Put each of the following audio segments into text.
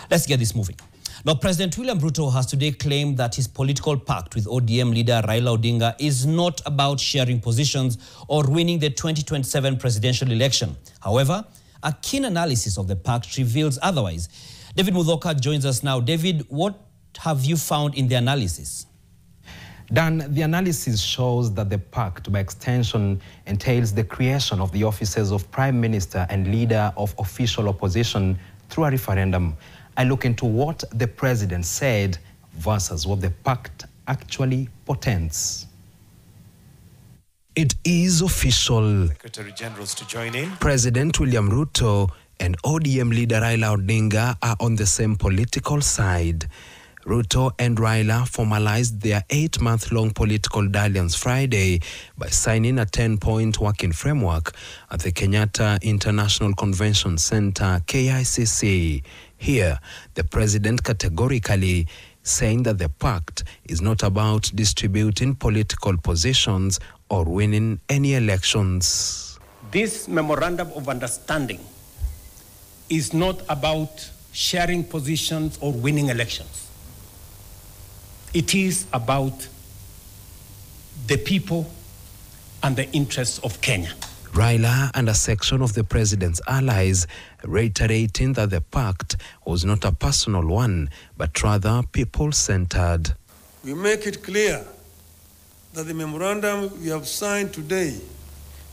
Let's get this moving. Now, President William Ruto has today claimed that his political pact with ODM leader Raila Odinga is not about sharing positions or winning the 2027 presidential election. However, a keen analysis of the pact reveals otherwise. David Mudhoka joins us now. David, what have you found in the analysis? Dan, the analysis shows that the pact, by extension, entails the creation of the offices of Prime Minister and Leader of Official Opposition through a referendum. I look into what the president said versus what the pact actually portends. It is official. Secretary Generals to join in. President William Ruto and ODM leader Raila Odinga are on the same political side. Ruto and Raila formalized their 8-month-long political dalliance Friday by signing a 10-point working framework at the Kenyatta International Convention Center, KICC. Here, the president categorically saying that the pact is not about distributing political positions or winning any elections. This memorandum of understanding is not about sharing positions or winning elections. It is about the people and the interests of Kenya. Raila and a section of the president's allies reiterating that the pact was not a personal one, but rather people-centered. We make it clear that the memorandum we have signed today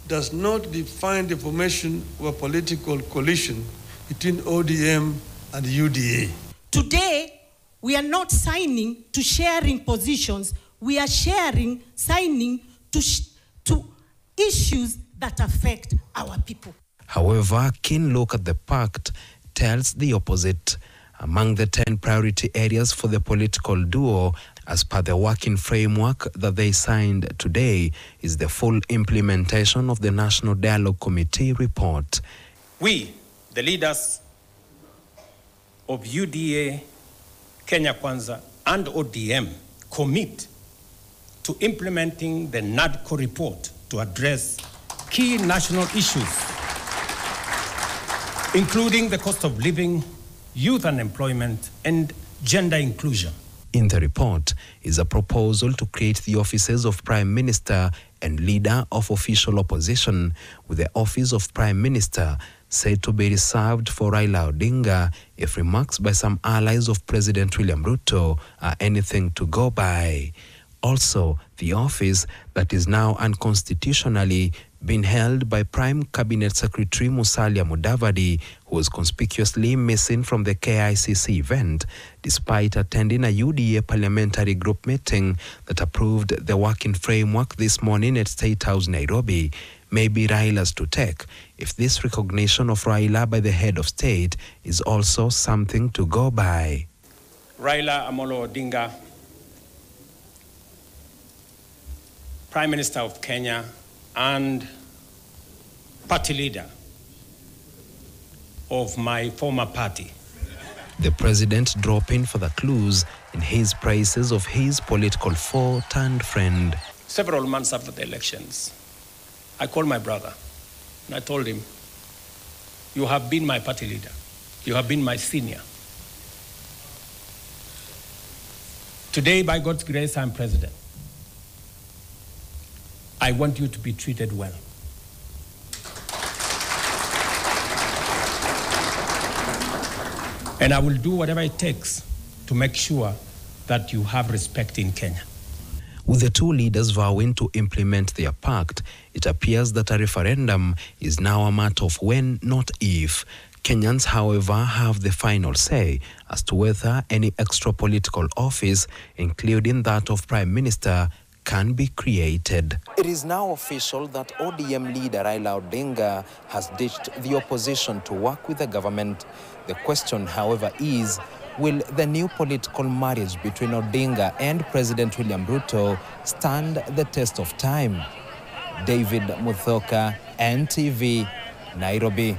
does not define the formation of a political coalition between ODM and UDA. Today, we are not signing to sharing positions. We are signing to issues that affect our people. However, a keen look at the pact tells the opposite. Among the 10 priority areas for the political duo, as per the working framework that they signed today, is the full implementation of the National Dialogue Committee report. We, the leaders of UDA, Kenya Kwanza, and ODM, commit to implementing the NADCO report to address key national issues, including the cost of living, youth unemployment, and gender inclusion. In the report is a proposal to create the offices of Prime Minister and Leader of Official Opposition, with the office of Prime Minister said to be reserved for Raila Odinga if remarks by some allies of President William Ruto are anything to go by. Also, the office that is now unconstitutionally being held by Prime Cabinet Secretary Musalia Mudavadi, who was conspicuously missing from the KICC event despite attending a UDA parliamentary group meeting that approved the working framework this morning at State House, Nairobi, may be Raila's to take, if this recognition of Raila by the head of state is also something to go by. Raila Amolo Odinga, Prime Minister of Kenya and party leader of my former party. The president dropping for the clues in his praises of his political foe turned friend. Several months after the elections, I called my brother and I told him, you have been my party leader. You have been my senior. Today, by God's grace, I'm president. I want you to be treated well. And I will do whatever it takes to make sure that you have respect in Kenya. With the two leaders vowing to implement their pact, it appears that a referendum is now a matter of when, not if. Kenyans, however, have the final say as to whether any extra political office, including that of Prime Minister, can be created. It is now official that ODM leader Raila Odinga has ditched the opposition to work with the government. The question, however, is, will the new political marriage between Odinga and President William Ruto stand the test of time? David Mudhoka, NTV, Nairobi.